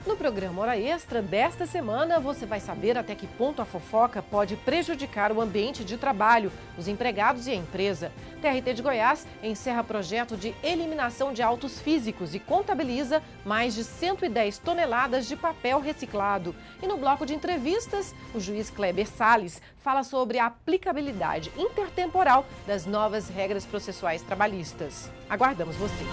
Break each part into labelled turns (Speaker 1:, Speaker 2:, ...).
Speaker 1: No programa Hora Extra desta semana, você vai saber até que ponto a fofoca pode prejudicar o ambiente de trabalho, os empregados e a empresa. TRT de Goiás encerra projeto de eliminação de autos físicos e contabiliza mais de 110 toneladas de papel reciclado. E no bloco de entrevistas, o juiz Kleber Salles fala sobre a aplicabilidade intertemporal das novas regras processuais trabalhistas. Aguardamos você!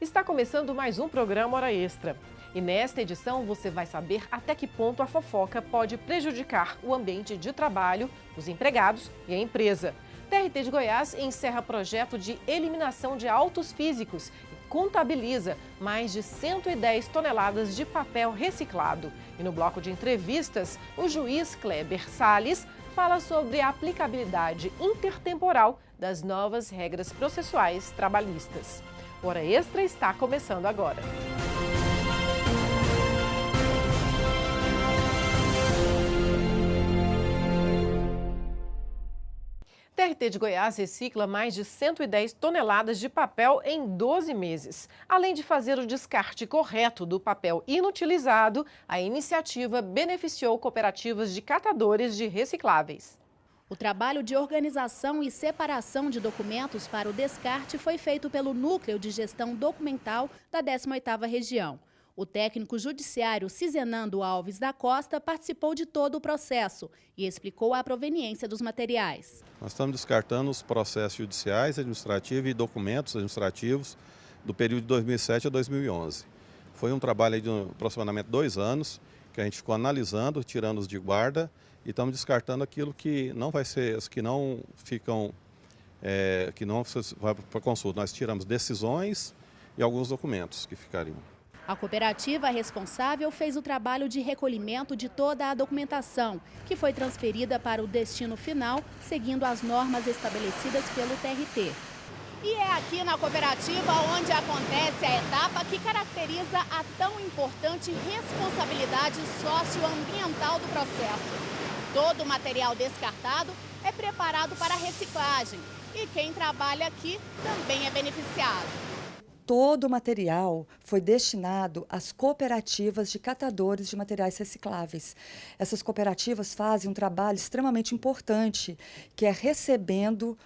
Speaker 1: Está começando mais um programa Hora Extra. E nesta edição você vai saber até que ponto a fofoca pode prejudicar o ambiente de trabalho, os empregados e a empresa. TRT de Goiás encerra projeto de eliminação de autos físicos e contabiliza mais de 110 toneladas de papel reciclado. E no bloco de entrevistas, o juiz Kleber Salles fala sobre a aplicabilidade intertemporal das novas regras processuais trabalhistas. Hora Extra está começando agora. TRT de Goiás recicla mais de 110 toneladas de papel em 12 meses. Além de fazer o descarte correto do papel inutilizado, a iniciativa beneficiou cooperativas de catadores de recicláveis.
Speaker 2: O trabalho de organização e separação de documentos para o descarte foi feito pelo Núcleo de Gestão Documental da 18ª Região. O técnico judiciário Cizenando Alves da Costa participou de todo o processo e explicou a proveniência dos materiais.
Speaker 3: Nós estamos descartando os processos judiciais, administrativos e documentos administrativos do período de 2007 a 2011. Foi um trabalho de aproximadamente 2 anos que a gente ficou analisando, tirando os de guarda, e estamos descartando aquilo que não vai ser, que não ficam, que não vai para consulta. Nós tiramos decisões e alguns documentos que ficariam.
Speaker 2: A cooperativa responsável fez o trabalho de recolhimento de toda a documentação, que foi transferida para o destino final, seguindo as normas estabelecidas pelo TRT. E é aqui na cooperativa onde acontece a etapa que caracteriza a tão importante responsabilidade socioambiental do processo. Todo o material descartado é preparado para reciclagem e quem trabalha aqui também é beneficiado.
Speaker 4: Todo o material foi destinado às cooperativas de catadores de materiais recicláveis. Essas cooperativas fazem um trabalho extremamente importante, que é recebendo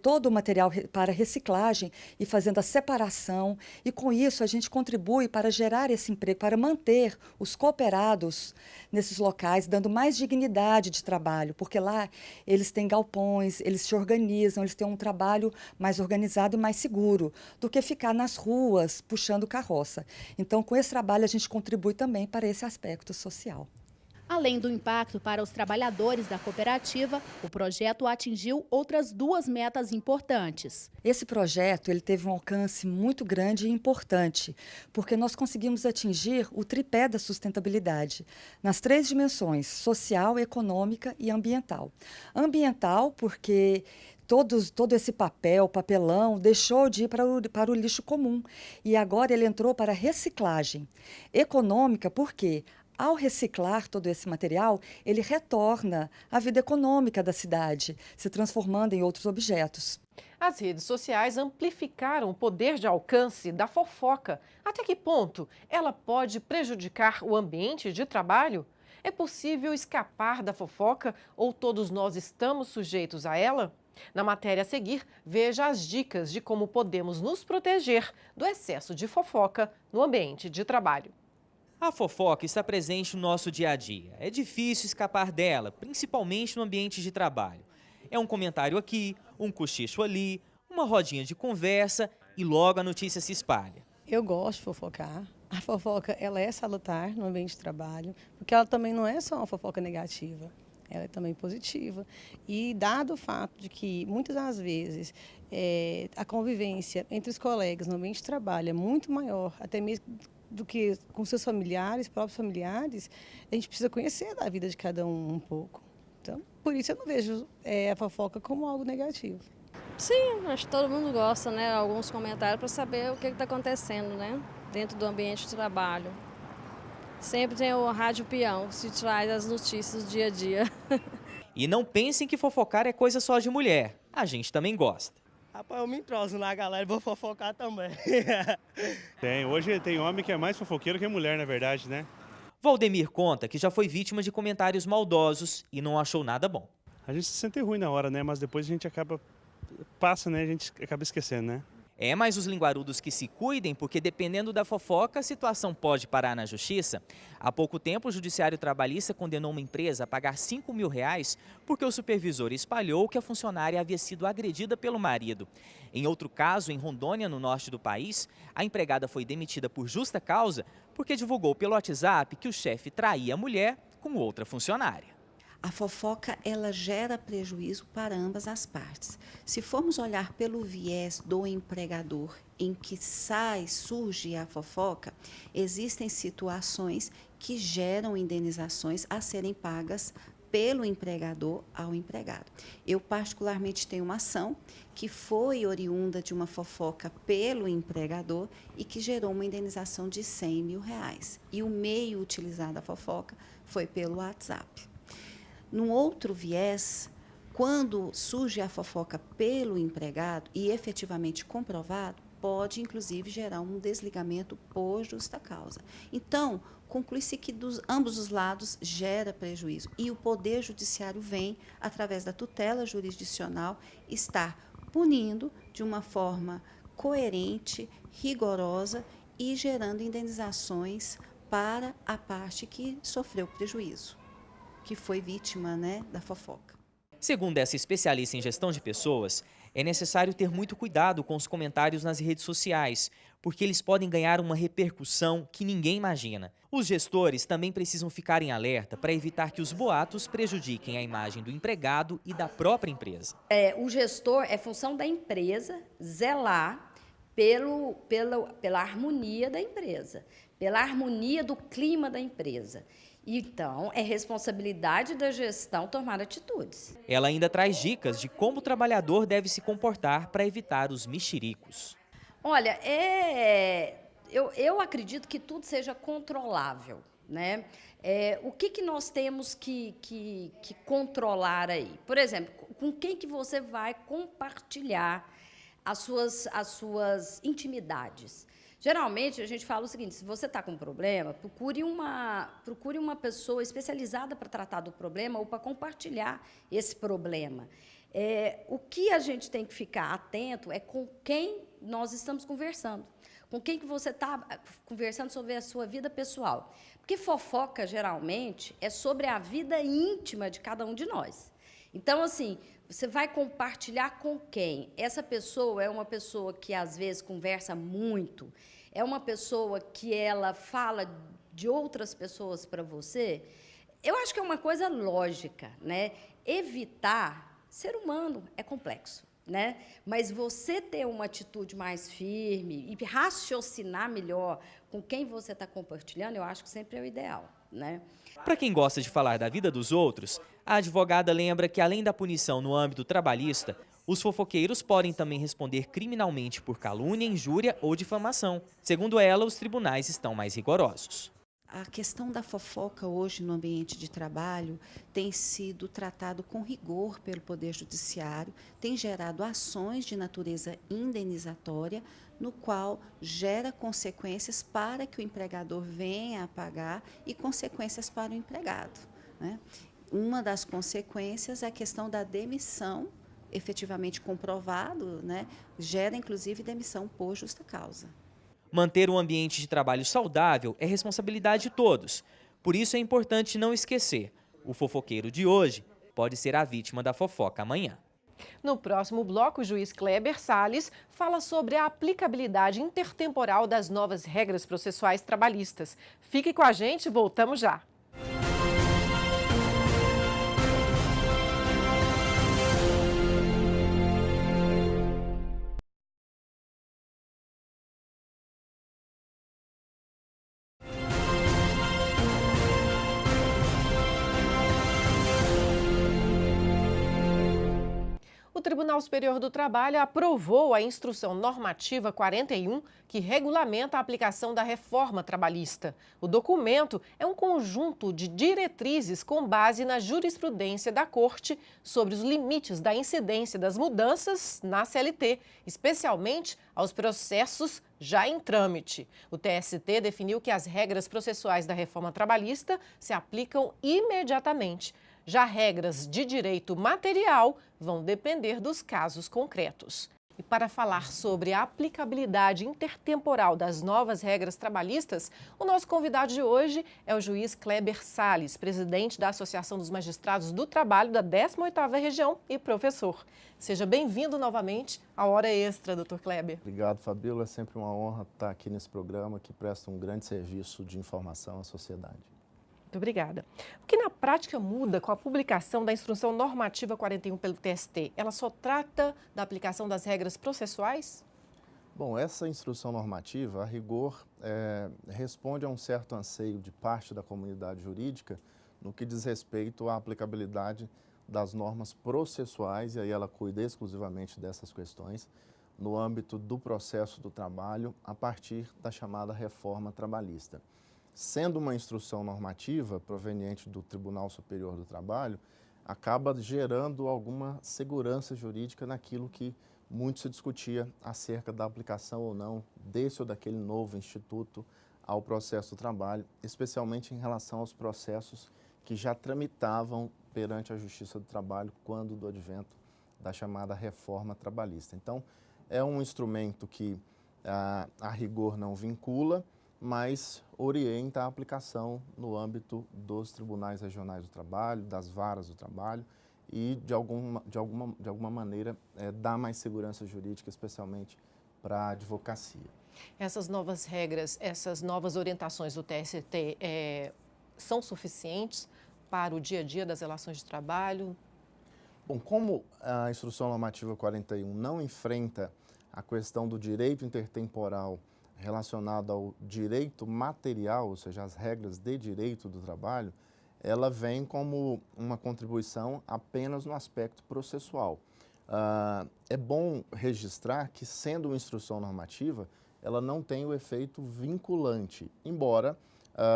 Speaker 4: todo o material para reciclagem e fazendo a separação. E com isso a gente contribui para gerar esse emprego, para manter os cooperados nesses locais, dando mais dignidade de trabalho, porque lá eles têm galpões, eles se organizam, eles têm um trabalho mais organizado e mais seguro do que ficar nas ruas puxando carroça. Então, com esse trabalho, a gente contribui também para esse aspecto social.
Speaker 2: Além do impacto para os trabalhadores da cooperativa, o projeto atingiu outras 2 metas importantes.
Speaker 4: Esse projeto ele teve um alcance muito grande e importante, porque nós conseguimos atingir o tripé da sustentabilidade, nas 3 dimensões: social, econômica e ambiental. Ambiental, porque todo esse papelão, deixou de ir para o lixo comum e agora ele entrou para a reciclagem. Econômica, porque ao reciclar todo esse material, ele retorna à vida econômica da cidade, se transformando em outros objetos.
Speaker 1: As redes sociais amplificaram o poder de alcance da fofoca. Até que ponto ela pode prejudicar o ambiente de trabalho? É possível escapar da fofoca ou todos nós estamos sujeitos a ela? Na matéria a seguir, veja as dicas de como podemos nos proteger do excesso de fofoca no ambiente de trabalho.
Speaker 5: A fofoca está presente no nosso dia a dia. É difícil escapar dela, principalmente no ambiente de trabalho. É um comentário aqui, um cochicho ali, uma rodinha de conversa e logo a notícia se espalha.
Speaker 6: Eu gosto de fofocar. A fofoca ela é salutar no ambiente de trabalho, porque ela também não é só uma fofoca negativa. ela é também positiva. E dado o fato de que, muitas das vezes, a convivência entre os colegas no ambiente de trabalho é muito maior, até mesmo do que com seus familiares, próprios familiares, a gente precisa conhecer da vida de cada um pouco. Então, por isso eu não vejo a fofoca como algo negativo.
Speaker 7: Sim, acho que todo mundo gosta, né? Alguns comentários para saber o que está acontecendo, né? Dentro do ambiente de trabalho. Sempre tem o rádio peão que se traz as notícias do dia a dia.
Speaker 5: E não pensem que fofocar é coisa só de mulher. A gente também gosta.
Speaker 8: Rapaz, eu me entroso na galera e vou fofocar também.
Speaker 9: Hoje tem homem que é mais fofoqueiro que mulher, na verdade, né?
Speaker 5: Valdemir conta que já foi vítima de comentários maldosos e não achou nada bom.
Speaker 9: A gente se sente ruim na hora, né? Mas depois a gente passa, né? A gente acaba esquecendo, né?
Speaker 5: Mas os linguarudos que se cuidem, porque dependendo da fofoca, a situação pode parar na justiça. Há pouco tempo, o Judiciário Trabalhista condenou uma empresa a pagar R$5.000 porque o supervisor espalhou que a funcionária havia sido agredida pelo marido. Em outro caso, em Rondônia, no norte do país, a empregada foi demitida por justa causa porque divulgou pelo WhatsApp que o chefe traía a mulher com outra funcionária.
Speaker 10: A fofoca, ela gera prejuízo para ambas as partes. Se formos olhar pelo viés do empregador, em que surge a fofoca, existem situações que geram indenizações a serem pagas pelo empregador ao empregado. Eu, particularmente, tenho uma ação que foi oriunda de uma fofoca pelo empregador e que gerou uma indenização de R$100.000. E o meio utilizado da fofoca foi pelo WhatsApp. Num outro viés, quando surge a fofoca pelo empregado e efetivamente comprovado, pode inclusive gerar um desligamento por justa causa. Então, conclui-se que ambos os lados gera prejuízo e o Poder Judiciário vem, através da tutela jurisdicional, estar punindo de uma forma coerente, rigorosa e gerando indenizações para a parte que sofreu prejuízo, que foi vítima, né, da fofoca.
Speaker 5: Segundo essa especialista em gestão de pessoas, é necessário ter muito cuidado com os comentários nas redes sociais, porque eles podem ganhar uma repercussão que ninguém imagina. Os gestores também precisam ficar em alerta para evitar que os boatos prejudiquem a imagem do empregado e da própria empresa.
Speaker 11: O gestor, é função da empresa zelar pela harmonia da empresa, pela harmonia do clima da empresa. Então, é responsabilidade da gestão tomar atitudes.
Speaker 5: Ela ainda traz dicas de como o trabalhador deve se comportar para evitar os mexericos.
Speaker 11: Olha, eu acredito que tudo seja controlável, né? O que nós temos que controlar aí? Por exemplo, com quem que você vai compartilhar as suas intimidades? Geralmente, a gente fala o seguinte, se você está com um problema, procure uma pessoa especializada para tratar do problema ou para compartilhar esse problema. O que a gente tem que ficar atento é com quem nós estamos conversando, com quem que você está conversando sobre a sua vida pessoal. Porque fofoca, geralmente, é sobre a vida íntima de cada um de nós. Então, assim, você vai compartilhar com quem? Essa pessoa é uma pessoa que, às vezes, conversa muito, é uma pessoa que ela fala de outras pessoas para você. Eu acho que é uma coisa lógica, né? Evitar, ser humano é complexo, né? Mas você ter uma atitude mais firme e raciocinar melhor com quem você está compartilhando, eu acho que sempre é o ideal, né?
Speaker 5: Para quem gosta de falar da vida dos outros, a advogada lembra que, além da punição no âmbito trabalhista, os fofoqueiros podem também responder criminalmente por calúnia, injúria ou difamação. Segundo ela, os tribunais estão mais rigorosos.
Speaker 10: A questão da fofoca hoje no ambiente de trabalho tem sido tratado com rigor pelo Poder Judiciário, tem gerado ações de natureza indenizatória, no qual gera consequências para que o empregador venha a pagar e consequências para o empregado, né? Uma das consequências é a questão da demissão, efetivamente comprovado, né? Gera inclusive demissão por justa causa.
Speaker 5: Manter um ambiente de trabalho saudável é responsabilidade de todos. Por isso é importante não esquecer, o fofoqueiro de hoje pode ser a vítima da fofoca amanhã.
Speaker 1: No próximo bloco, o juiz Kleber Salles fala sobre a aplicabilidade intertemporal das novas regras processuais trabalhistas. Fique com a gente, voltamos já. Tribunal Superior do Trabalho aprovou a Instrução Normativa 41, que regulamenta a aplicação da reforma trabalhista. O documento é um conjunto de diretrizes com base na jurisprudência da Corte sobre os limites da incidência das mudanças na CLT, especialmente aos processos já em trâmite. O TST definiu que as regras processuais da reforma trabalhista se aplicam imediatamente. Já regras de direito material vão depender dos casos concretos. E para falar sobre a aplicabilidade intertemporal das novas regras trabalhistas, o nosso convidado de hoje é o juiz Kleber Salles, presidente da Associação dos Magistrados do Trabalho da 18ª Região e professor. Seja bem-vindo novamente à Hora Extra, doutor Kleber.
Speaker 12: Obrigado, Fabíola. É sempre uma honra estar aqui nesse programa que presta um grande serviço de informação à sociedade.
Speaker 1: Muito obrigada. O que na prática muda com a publicação da Instrução Normativa 41 pelo TST? Ela só trata da aplicação das regras processuais?
Speaker 12: Bom, essa instrução normativa, a rigor, responde a um certo anseio de parte da comunidade jurídica no que diz respeito à aplicabilidade das normas processuais, e aí ela cuida exclusivamente dessas questões, no âmbito do processo do trabalho, a partir da chamada reforma trabalhista. Sendo uma instrução normativa proveniente do Tribunal Superior do Trabalho, acaba gerando alguma segurança jurídica naquilo que muito se discutia acerca da aplicação ou não desse ou daquele novo instituto ao processo do trabalho, especialmente em relação aos processos que já tramitavam perante a Justiça do Trabalho quando do advento da chamada reforma trabalhista. Então, é um instrumento que a rigor não vincula, mas orienta a aplicação no âmbito dos tribunais regionais do trabalho, das varas do trabalho e, de alguma maneira, dá mais segurança jurídica, especialmente para a advocacia.
Speaker 1: Essas novas regras, essas novas orientações do TST são suficientes para o dia a dia das relações de trabalho?
Speaker 12: Bom, como a Instrução Normativa 41 não enfrenta a questão do direito intertemporal relacionado ao direito material, ou seja, as regras de direito do trabalho, ela vem como uma contribuição apenas no aspecto processual. É bom registrar que, sendo uma instrução normativa, ela não tem o efeito vinculante, embora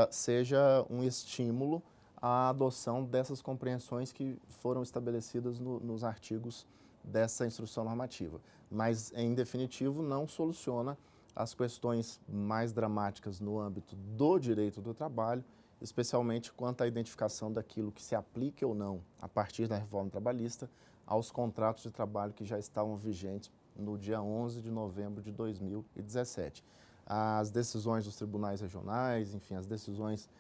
Speaker 12: seja um estímulo à adoção dessas compreensões que foram estabelecidas nos artigos dessa instrução normativa. Mas, em definitivo, não soluciona as questões mais dramáticas no âmbito do direito do trabalho, especialmente quanto à identificação daquilo que se aplique ou não, a partir da reforma trabalhista, aos contratos de trabalho que já estavam vigentes no dia 11 de novembro de 2017. As decisões dos tribunais regionais, enfim, as decisões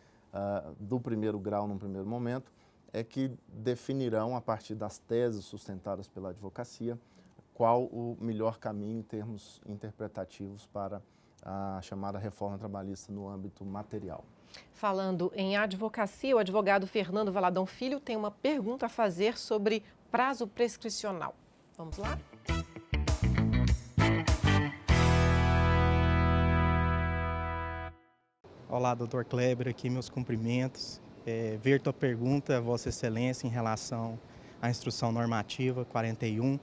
Speaker 12: do primeiro grau num primeiro momento, é que definirão, a partir das teses sustentadas pela advocacia, qual o melhor caminho em termos interpretativos para a chamada reforma trabalhista no âmbito material.
Speaker 1: Falando em advocacia, o advogado Fernando Valadão Filho tem uma pergunta a fazer sobre prazo prescricional. Vamos lá?
Speaker 13: Olá, doutor Kleber, aqui meus cumprimentos. Ver tua pergunta, Vossa Excelência, em relação à Instrução Normativa 41.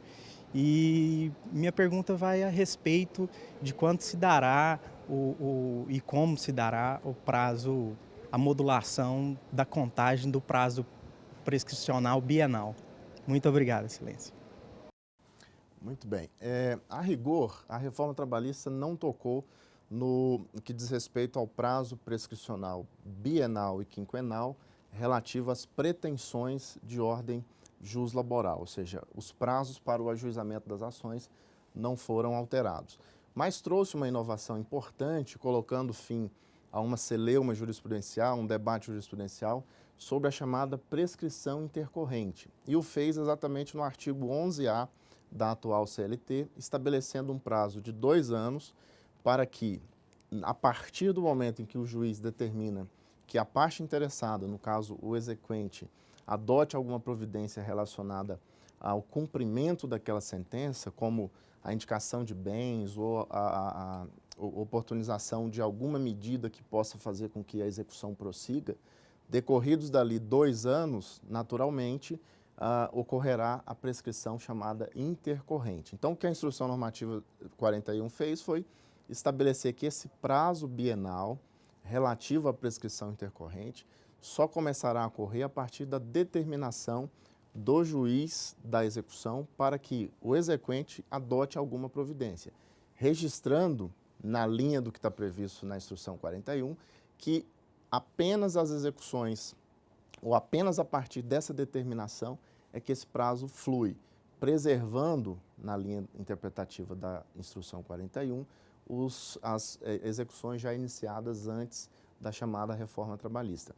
Speaker 13: E minha pergunta vai a respeito de quanto se dará e como se dará o prazo, a modulação da contagem do prazo prescricional bienal. Muito obrigado, Excelência.
Speaker 12: Muito bem. A rigor, a reforma trabalhista não tocou no que diz respeito ao prazo prescricional bienal e quinquenal relativo às pretensões de ordem juslaboral, ou seja, os prazos para o ajuizamento das ações não foram alterados. Mas trouxe uma inovação importante, colocando fim a uma celeuma jurisprudencial, um debate jurisprudencial, sobre a chamada prescrição intercorrente. E o fez exatamente no artigo 11A da atual CLT, estabelecendo um prazo de 2 anos para que, a partir do momento em que o juiz determina que a parte interessada, no caso o exequente, adote alguma providência relacionada ao cumprimento daquela sentença, como a indicação de bens ou a oportunização de alguma medida que possa fazer com que a execução prossiga, decorridos dali 2 anos, naturalmente, ocorrerá a prescrição chamada intercorrente. Então, o que a Instrução Normativa 41 fez foi estabelecer que esse prazo bienal relativo à prescrição intercorrente só começará a ocorrer a partir da determinação do juiz da execução para que o exequente adote alguma providência, registrando, na linha do que está previsto na Instrução 41, que apenas as execuções, ou apenas a partir dessa determinação, é que esse prazo flui, preservando, na linha interpretativa da Instrução 41, as execuções já iniciadas antes da chamada reforma trabalhista.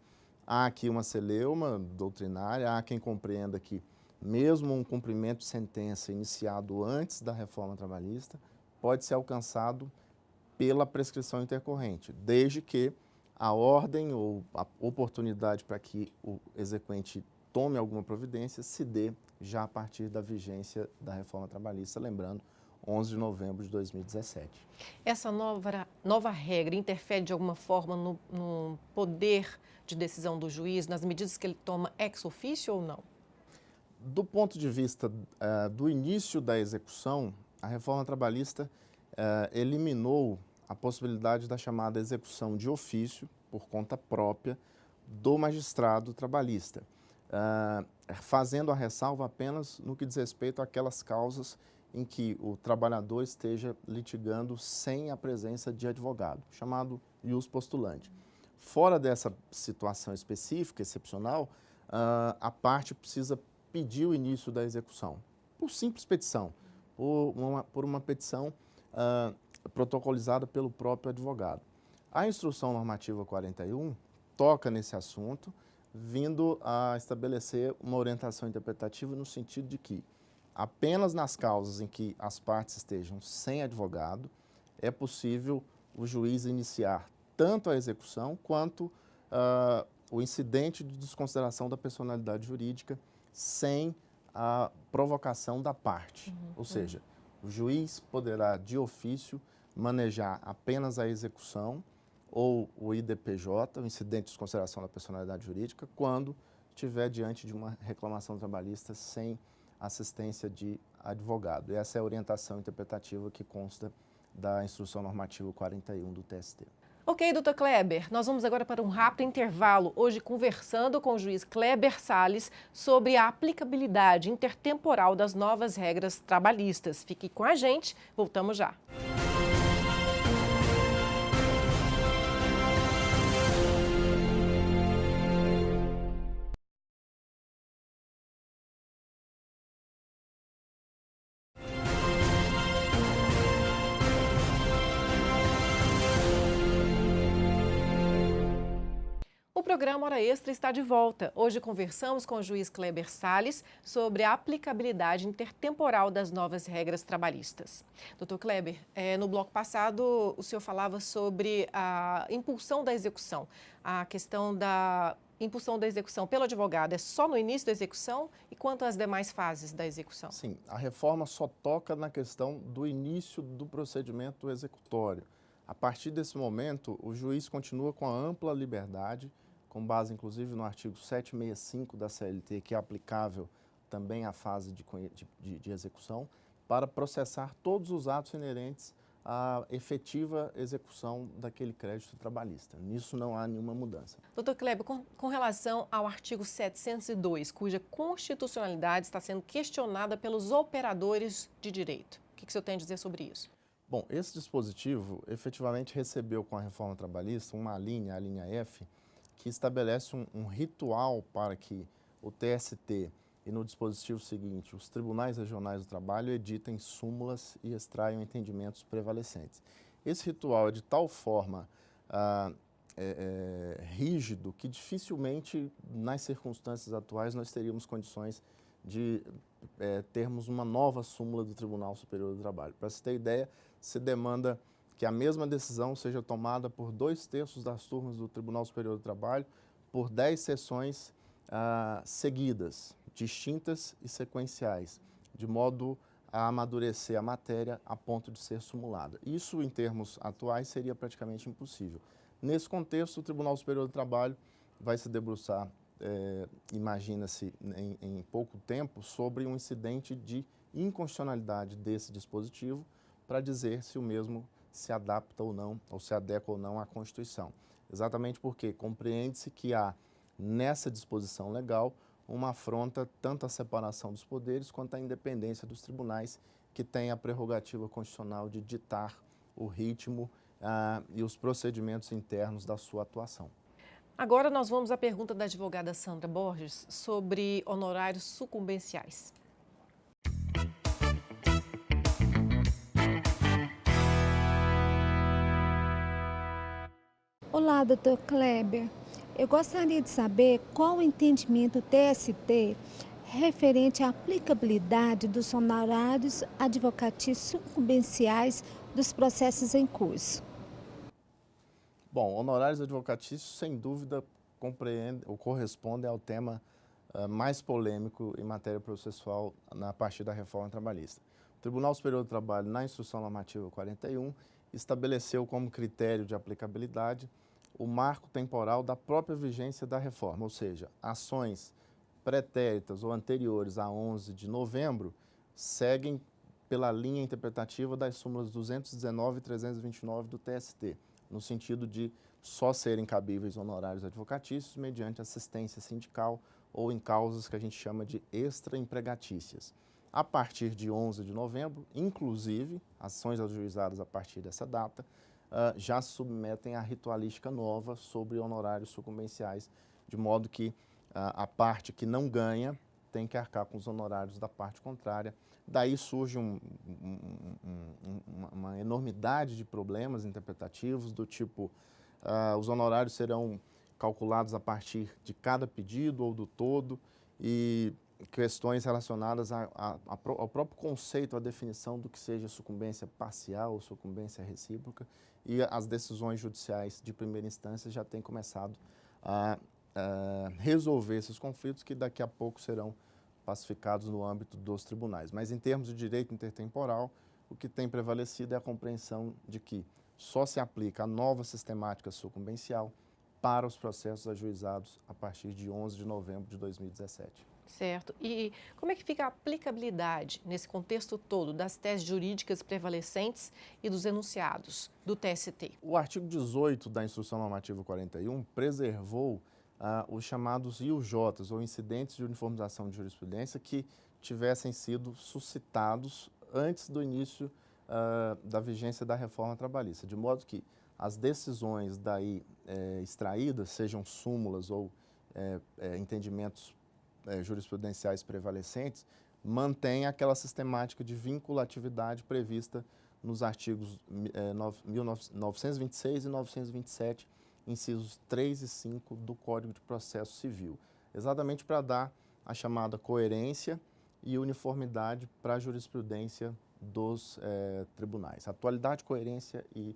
Speaker 12: Há aqui uma celeuma doutrinária, há quem compreenda que mesmo um cumprimento de sentença iniciado antes da reforma trabalhista pode ser alcançado pela prescrição intercorrente, desde que a ordem ou a oportunidade para que o exequente tome alguma providência se dê já a partir da vigência da reforma trabalhista, lembrando, 11 de novembro de 2017.
Speaker 1: Essa nova regra interfere de alguma forma no poder de decisão do juiz, nas medidas que ele toma ex officio ou não?
Speaker 12: Do ponto de vista do início da execução, a reforma trabalhista eliminou a possibilidade da chamada execução de ofício, por conta própria, do magistrado trabalhista, fazendo a ressalva apenas no que diz respeito àquelas causas em que o trabalhador esteja litigando sem a presença de advogado, chamado ius postulante. Fora dessa situação específica, excepcional, a parte precisa pedir o início da execução, por simples petição, por uma petição protocolizada pelo próprio advogado. A Instrução Normativa 41 toca nesse assunto, vindo a estabelecer uma orientação interpretativa no sentido de que apenas nas causas em que as partes estejam sem advogado é possível o juiz iniciar tanto a execução quanto o incidente de desconsideração da personalidade jurídica sem a provocação da parte. Ou seja, o juiz poderá, de ofício, manejar apenas a execução ou o IDPJ, o incidente de desconsideração da personalidade jurídica, quando estiver diante de uma reclamação trabalhista sem assistência de advogado. E essa é a orientação interpretativa que consta da Instrução Normativa 41 do TST.
Speaker 1: Ok, doutor Kleber, nós vamos agora para um rápido intervalo, hoje conversando com o juiz Kleber Salles sobre a aplicabilidade intertemporal das novas regras trabalhistas. Fique com a gente, voltamos já. O programa Hora Extra está de volta. Hoje conversamos com o juiz Kleber Salles sobre a aplicabilidade intertemporal das novas regras trabalhistas. Doutor Kleber, no bloco passado o senhor falava sobre a impulsão da execução. A questão da impulsão da execução pelo advogado é só no início da execução e quanto às demais fases da execução?
Speaker 12: Sim, a reforma só toca na questão do início do procedimento executório. A partir desse momento, o juiz continua com a ampla liberdade, com base inclusive no artigo 765 da CLT, que é aplicável também à fase de execução, para processar todos os atos inerentes à efetiva execução daquele crédito trabalhista. Nisso não há nenhuma mudança.
Speaker 1: Doutor Kleber, com relação ao artigo 702, cuja constitucionalidade está sendo questionada pelos operadores de direito, o que o senhor tem a dizer sobre isso?
Speaker 12: Bom, esse dispositivo efetivamente recebeu com a reforma trabalhista uma linha, a linha F, que estabelece um ritual para que o TST e no dispositivo seguinte, os tribunais regionais do trabalho editem súmulas e extraiam entendimentos prevalecentes. Esse ritual é de tal forma rígido que dificilmente, nas circunstâncias atuais, nós teríamos condições de termos uma nova súmula do Tribunal Superior do Trabalho. Para se ter ideia, se demanda que a mesma decisão seja tomada por 2/3 das turmas do Tribunal Superior do Trabalho por 10 sessões seguidas, distintas e sequenciais, de modo a amadurecer a matéria a ponto de ser simulada. Isso, em termos atuais, seria praticamente impossível. Nesse contexto, o Tribunal Superior do Trabalho vai se debruçar imagina-se em pouco tempo, sobre um incidente de inconstitucionalidade desse dispositivo para dizer se o mesmo se adapta ou não, ou se adequa ou não à Constituição. Exatamente porque compreende-se que há nessa disposição legal uma afronta tanto à separação dos poderes quanto à independência dos tribunais, que têm a prerrogativa constitucional de ditar o ritmo e os procedimentos internos da sua atuação.
Speaker 1: Agora nós vamos à pergunta da advogada Sandra Borges sobre honorários sucumbenciais.
Speaker 14: Olá, doutor Kleber. Eu gostaria de saber qual o entendimento TST referente à aplicabilidade dos honorários advocatícios sucumbenciais dos processos em curso.
Speaker 12: Bom, honorários advocatícios, sem dúvida, correspondem ao tema mais polêmico em matéria processual a partir da reforma trabalhista. O Tribunal Superior do Trabalho, na Instrução Normativa 41, estabeleceu como critério de aplicabilidade o marco temporal da própria vigência da reforma, ou seja, ações pretéritas ou anteriores a 11 de novembro seguem pela linha interpretativa das súmulas 219 e 329 do TST, no sentido de só serem cabíveis honorários advocatícios mediante assistência sindical ou em causas que a gente chama de extraempregatícias. A partir de 11 de novembro, inclusive, ações ajuizadas a partir dessa data já se submetem à ritualística nova sobre honorários sucumbenciais, de modo que a parte que não ganha tem que arcar com os honorários da parte contrária. Daí surge uma enormidade de problemas interpretativos, do tipo, os honorários serão calculados a partir de cada pedido ou do todo, e questões relacionadas ao próprio conceito, a definição do que seja sucumbência parcial ou sucumbência recíproca, e as decisões judiciais de primeira instância já têm começado a resolver esses conflitos, que daqui a pouco serão pacificados no âmbito dos tribunais. Mas em termos de direito intertemporal, o que tem prevalecido é a compreensão de que só se aplica a nova sistemática sucumbencial para os processos ajuizados a partir de 11 de novembro de 2017.
Speaker 1: Certo. E como é que fica a aplicabilidade nesse contexto todo das teses jurídicas prevalecentes e dos enunciados do TST?
Speaker 12: O artigo 18 da Instrução Normativa 41 preservou os chamados IUJs, ou incidentes de uniformização de jurisprudência, que tivessem sido suscitados antes do início da vigência da reforma trabalhista, de modo que as decisões daí extraídas, sejam súmulas ou entendimentos jurisprudenciais prevalecentes, mantêm aquela sistemática de vinculatividade prevista nos artigos 926 e 927, incisos 3 e 5 do Código de Processo Civil, exatamente para dar a chamada coerência e uniformidade para a jurisprudência dos tribunais. Atualidade, coerência e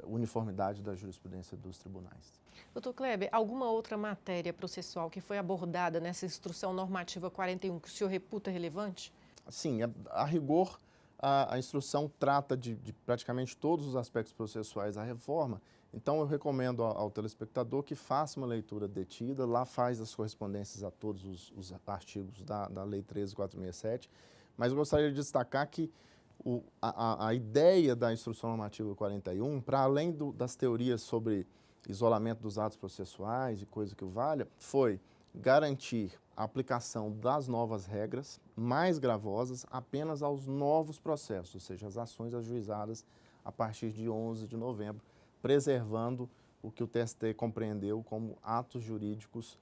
Speaker 12: uniformidade da jurisprudência dos tribunais.
Speaker 1: Doutor Kleber, alguma outra matéria processual que foi abordada nessa Instrução Normativa 41 que o senhor reputa relevante?
Speaker 12: Sim, a rigor, a instrução trata de praticamente todos os aspectos processuais da reforma, então eu recomendo ao telespectador que faça uma leitura detida, lá faz as correspondências a todos os artigos da Lei 13.467, mas eu gostaria de destacar que a ideia da Instrução Normativa 41, para além das teorias sobre isolamento dos atos processuais e coisa que o valha, foi garantir a aplicação das novas regras, mais gravosas, apenas aos novos processos, ou seja, as ações ajuizadas a partir de 11 de novembro, preservando o que o TST compreendeu como atos jurídicos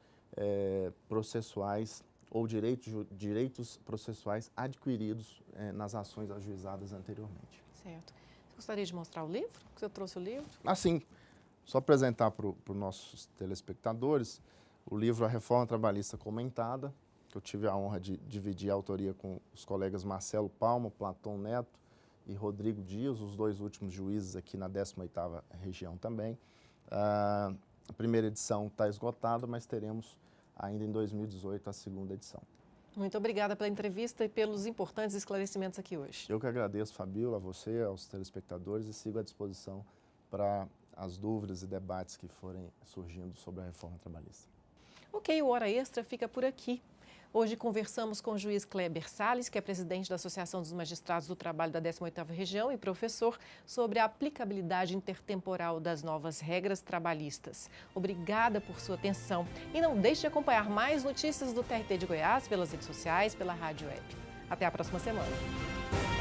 Speaker 12: processuais ou direitos processuais adquiridos nas ações ajuizadas anteriormente.
Speaker 1: Certo. Você gostaria de mostrar o livro? Você trouxe o livro?
Speaker 12: Assim, só apresentar para os nossos telespectadores o livro A Reforma Trabalhista Comentada, que eu tive a honra de dividir a autoria com os colegas Marcelo Palma, Platão Neto e Rodrigo Dias, os dois últimos juízes aqui na 18ª região também. A primeira edição está esgotada, mas teremos ainda em 2018 a segunda edição.
Speaker 1: Muito obrigada pela entrevista e pelos importantes esclarecimentos aqui hoje.
Speaker 12: Eu que agradeço, Fabíola, a você, aos telespectadores, e sigo à disposição para as dúvidas e debates que forem surgindo sobre a reforma trabalhista.
Speaker 1: Ok, o Hora Extra fica por aqui. Hoje conversamos com o juiz Kleber Salles, que é presidente da Associação dos Magistrados do Trabalho da 18ª Região e professor, sobre a aplicabilidade intertemporal das novas regras trabalhistas. Obrigada por sua atenção e não deixe de acompanhar mais notícias do TRT de Goiás pelas redes sociais, pela rádio web. Até a próxima semana.